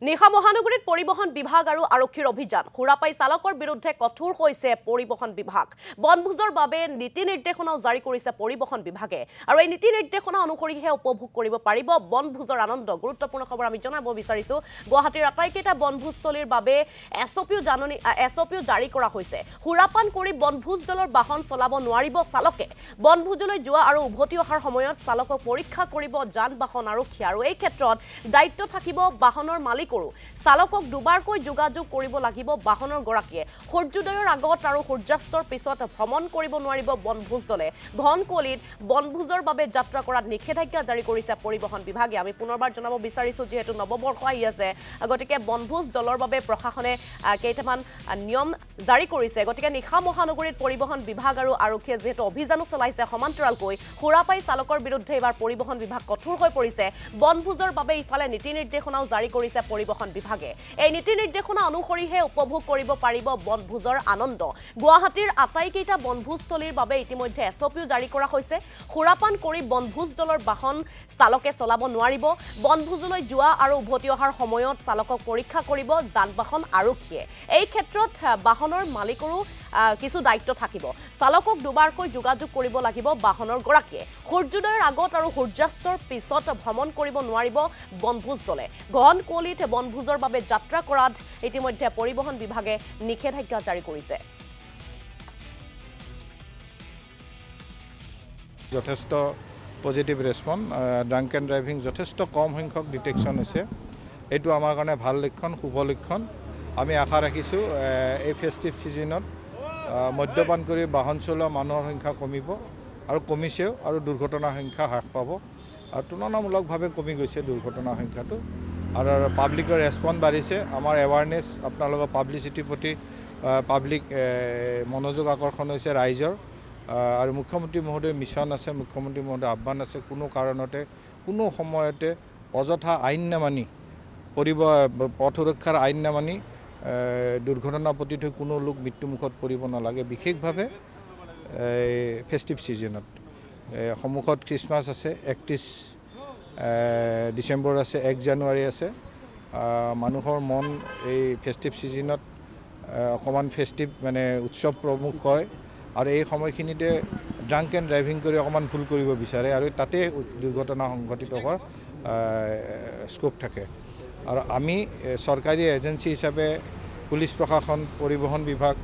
নিশা মহানগৰীত পৰিবহণ বিভাগ আৰু আৰক্ষীৰ অভিযান হুৰাপাই চালকৰ বিৰুদ্ধে কঠোৰ হৈছে পৰিবহণ বিভাগ বনভোজৰ বাবে নীতি নিৰ্দেশনাও জাৰি কৰিছে পৰিবহণ বিভাগে আৰু এই নীতি নিৰ্দেশনা অনুসৰিহে উপভোগ কৰিব পাৰিব বনভোজৰ আনন্দ গুৰুত্বপূৰ্ণ খবৰ আমি জনাব বিচাৰিছো গুৱাহাটীৰ আটাইকেইটা বনভোজস্থলীৰ বাবে এছঅপিও জাৰি কৰা হৈছে হুৰাপান কৰি বনভোজ দলৰ বাহন চলাব নোৱাৰিব চালকে বনভোজলৈ যোৱা আৰু উভতি অহাৰ সময়ত চালকক পৰীক্ষা কৰিব যান বাহন আৰক্ষী আৰু এই ক্ষেত্ৰত দায়িত্ব থাকিব বাহনৰ মালিক চালকক দুবাৰকৈ যোগাযোগ কৰিব লাগিব বাহনৰ গৰাকীয়ে সূৰ্যোদয়ৰ আগত আৰু সূৰ্যাস্তৰ পিছত ভ্ৰমণ কৰিব নোৱাৰিব বনভোজ দলে ঘন কলিত বনভোজৰ বাবে যাত্ৰা কৰাত নিষেধাজ্ঞা জাৰি কৰিছে পৰিবহণ বিভাগে আমি পুনৰবাৰ জনাব বিচাৰিছো যেহেতু নৱবৰ্ষ আহি আছে গতিকে বনভোজ দলৰ বাবে প্ৰশাসনে কেইটামান নিয়ম জাৰি কৰিছে গতিকে নিশা মহানগৰীত পৰিবহণ বিভাগ আৰু আৰক্ষীয়ে যেহেতু অভিযানো চলাইছে সমান্তৰালকৈ হুৰাপাই চালকৰ বিৰুদ্ধে এবাৰ পৰিবহণ বিভাগ কঠোৰ হৈ পৰিছে বনভোজৰ বাবে ইফালে নীতি নিৰ্দেশনাও জাৰি কৰিছে পৰিবহণ বিভাগে এই নীতি নিৰ্দেশনা অনুসৰিহে উপভোগ কৰিব পাৰিব বনভোজৰ আনন্দ গুৱাহাটীৰ আটাইকেইটা বনভোজস্থলীৰ বাবে ইতিমধ্যে এছঅপিও জাৰি কৰা হৈছে হুৰাপান কৰি বনভোজ দলৰ বাহন চালকে চলাব নোৱাৰিব বনভোজলৈ যোৱা আৰু উভতি অহাৰ সময়ত চালকক পৰীক্ষা কৰিব যান বাহন আৰক্ষীয়ে এই ক্ষেত্ৰত বাহনৰ মালিকৰো কিছু দায়িত্ব থাকিব চালকক দুবাৰকৈ যোগাযোগ কৰিব লাগিব বাহনৰ গৰাকীয়ে সূৰ্যোদয়ৰ আগত আৰু সূৰ্যাস্তৰ পিছত ভ্ৰমণ কৰিব নোৱাৰিব বনভোজ দলে ঘন কলিত বনভোজৰ বাবে যাত্ৰা কৰাত ইতিমধ্যে পৰিবহণ বিভাগে নিষেধাজ্ঞা জাৰি কৰিছে যথেষ্ট positive response drunk and driving যথেষ্ট কম সংখ্যক ডিটেকশ্যন হৈছে এইটো আমাৰ কাৰণে ভাল লক্ষণ শুভ লক্ষণ আমি আশা ৰাখিছোঁ এই ফেষ্টিভ ছিজনত মদ্যপান কৰি বাহন চলোৱা মানুহৰ সংখ্যা কমিব আৰু কমিছেও আৰু দুৰ্ঘটনাৰ সংখ্যা হ্ৰাস পাব আৰু তুলনামূলকভাৱে কমি গৈছে দুৰ্ঘটনাৰ সংখ্যাটো আৰু পাব্লিকৰ ৰেছপন্স বাঢ়িছে আমাৰ এৱাৰনেছ আপোনালোকৰ পাব্লিচিটিৰ প্ৰতি পাব্লিক মনোযোগ আকৰ্ষণ হৈছে ৰাইজৰ আৰু মুখ্যমন্ত্ৰী মহোদয় মিছন আছে মুখ্যমন্ত্ৰী মহোদয় আহ্বান আছে কোনো কাৰণতে কোনো সময়তে অযথা আইন নামানি পথ সুৰক্ষাৰ আইন নামানি দুৰ্ঘটনা পতিত হৈ কোনো লোক মৃত্যুমুখত পৰিব নালাগে বিশেষভাৱে ফেষ্টিভ ছিজনত সন্মুখত খ্ৰীষ্টমাছ আছে 31 ডিচেম্বৰ আছে 1 জানুৱাৰী আছে মানুহৰ মন এই ফেষ্টিভ ছিজনত অকণমান ফেষ্টিভ মানে উৎসৱ প্ৰমুখ হয় আৰু এই সময়খিনিতে ড্ৰাংক এণ্ড ড্ৰাইভিং কৰি অকণমান ভুল কৰিব বিচাৰে আৰু তাতে দুৰ্ঘটনা সংঘটিত হোৱাৰ স্কোপ থাকে আৰু আমি চৰকাৰী এজেঞ্চি হিচাপে পুলিচ প্ৰশাসন পৰিবহণ বিভাগ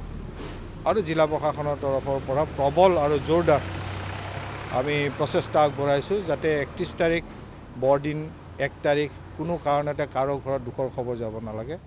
আৰু জিলা প্ৰশাসনৰ তৰফৰ পৰা প্ৰবল আৰু জোৰদাৰ আমি প্ৰচেষ্টা আগবঢ়াইছোঁ যাতে 31 তাৰিখ বৰদিন 1 তাৰিখ কোনো কাৰণতে কাৰো ঘৰত দুখৰ খবৰ যাব নালাগে